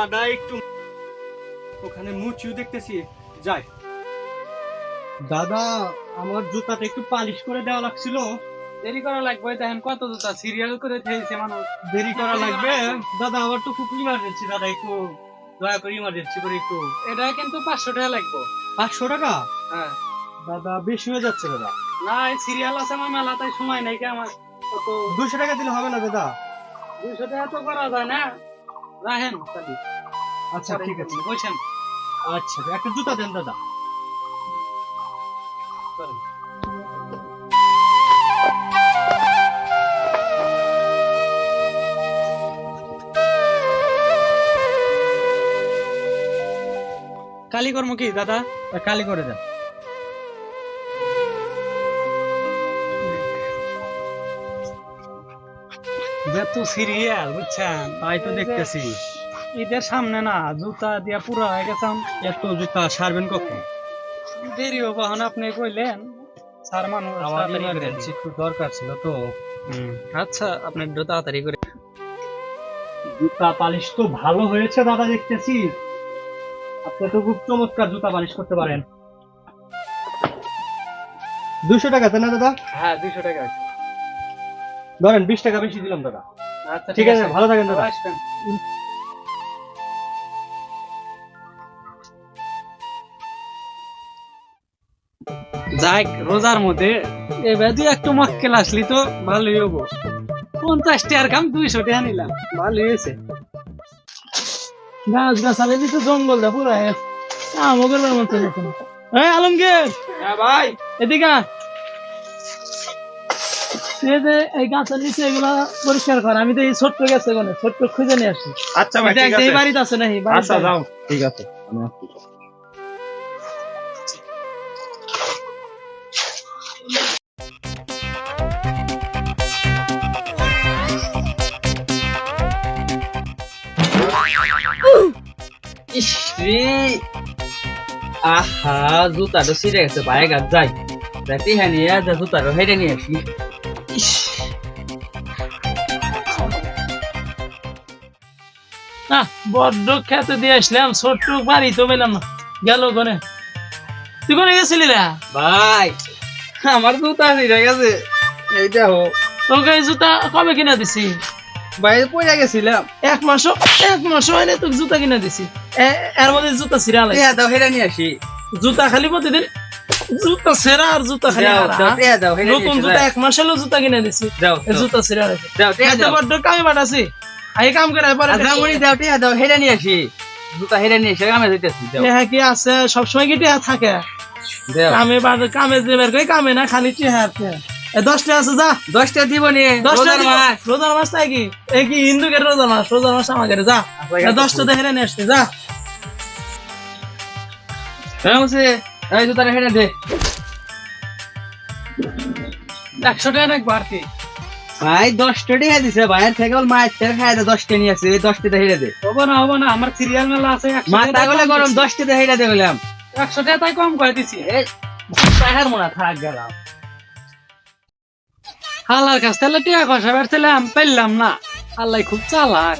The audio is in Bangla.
জায়গাটা একটু ওখানে মুচিও দেখতেছি যাই। দাদা আমার জুতাটা একটু পালিশ করে দেওয়া লাগছিল। দেরি করা লাগবে, দেখেন কত জুতা সিরিয়াল করে খেয়েছে মানুষ। দেরি করা লাগবে দাদা, আমার তো খুব ইমার্জেন্সি দাদা, একটু দয়া করে ইমার্জেন্সি করে একটু। এটা কিন্তু 500 টাকা লাগবে। 500 টাকা? হ্যাঁ দাদা বেশি হয়ে যাচ্ছে দাদা। না, এই সিরিয়াল আছে আমার মেলা, তাই সময় নাই কি আমার। কত 200 টাকা দিলে হবে না দাদা? 200 টাকা তো করা যায় না, রাখেন খালি। আচ্ছা ঠিক আছে, বলছেন আচ্ছা একটা জুতা দেন দাদা। কালি কর্ম কি দাদা? কালি করে দেন। এত সিরিয়াল বুঝছেন, তাই তো দেখতেছি। ঈদের সামনে না, জুতা দিয়া পুরো হয়ে গেছে। এত জুতা সারবেন কখন? দেরি হবো এখন, আপনি কইলেন স্যার মানুষ আমার তাড়াতাড়ি করে ইমার্জেন্সি দিই। একটু দরকার ছিল তো। আচ্ছা আপনি একটু তাড়াতাড়ি করে। জুতা পালিশ তো ভালো হয়েছে দাদা দেখতেছি। আপনি তো খুব চমৎকার জুতা পালিশ করতে পারেন। 200 টাকা তাই না দাদা? হ্যাঁ 200 টাকা। ধরেন 20 টাকা বেশি দিলাম দাদা। আচ্ছা ঠিক আছে, ভালো থাকেন দাদা। আসবেন। যাক, রোজার মধ্যে এবার তুই একটু মক্কেল আসলি তো ভালোই হবো। 50 টাকার কাম 200 টাকা নিলাম, ভালোই হয়েছে। গাছ গাছালি তো জঙ্গল দা পুরো আমাদের মতো। এই আলমগীর, হ্যাঁ ভাই। এদিকে আয়। এই যে এই গাছের নিচে এগুলা পরিষ্কার কর, আমি তো এই ছোট্ট গেছে ছোট্ট খুঁজে নিয়ে আসি। আচ্ছা ভাই ঠিক আছে। এই বাড়িতে আছে নাকি? আচ্ছা যাও, ঠিক আছে আমি আসছি। আহা জুতাটা ছিঁড়ে গেছে, বাইরে গাছ যাই যাইতে হ্যাঁ নিয়ে জুতাটা হেঁটে নিয়ে আসি। বড্ড খেতে দিয়ে আসলাম, ছোট্ট বাড়ি তো পেলাম না, গেল কোনে। তুই কোনে গেছিলি রে? ভাই আমার জুতা ছিঁড়ে গেছে, এই দেখো। তোকে এই জুতা কবে কিনা দিছি? বাইরে পড়ে গেছিলাম। এক মাস হয়নি তোকে জুতা কিনা দিছি, এর মধ্যে জুতা ছিঁড়া লাগে। দাও হেঁটে নিয়ে আসি। জুতা খালি প্রতিদিন জুতা ছেঁড়া আর জুতা খালি দাও হারা। দাও টিয়া দাও হেঁটে নতুন জুতা 1 মাস হলো জুতা কিনে দিছি, দাও এই জুতা ছিঁড়া লাগে। দাও টিয়া এত দাও। বড্ড কামে বাটাছি, এই কাম করে পরে আজামুড়ি দাও টিয়া দাও হেঁটে নিয়ে আসি। জুতা হেঁটে নিয়ে এসে কামে যাইতেছি। দাও টেহা কি আছে? সবসময় কি টেহা থাকে? দাও। কামে যে বের করে কামে না, খালি টেহা আছে। 10 টাকা আছে, যা 10 টা দিব নি। 10 রোজার টাকা মাস। রোজার মাস তাই কি? এই কি হিন্দুকে রোজার মাস আমাকে যা। 10 টাকা হেরে নিয়ে আসতে যা। হ্যাঁ বসে এই জুতাটা হেঁটে দে। 100 টাকা নাকি বাড়তি? ভাই 10 টা টিয়া দিছে, ভাইয়ের থেকে মায়ের থেকে খাই 10 টা নিয়ে আসছে। 10 টা হেঁটে দে। হবো না, আমার সিরিয়াল মেলা আছে। 100 মাথা টাকা গলে কম গরম দিছি। 10 টা হেঁটে দে বললাম। 100 টাকা তাই কম করে দিছি। এই পাহাড় মোনা থাক গেলাম। হালার কাছ থেকে টিয়া কষা বেরছিলাম, পেলাম না। আল্লাহ খুব চালাক।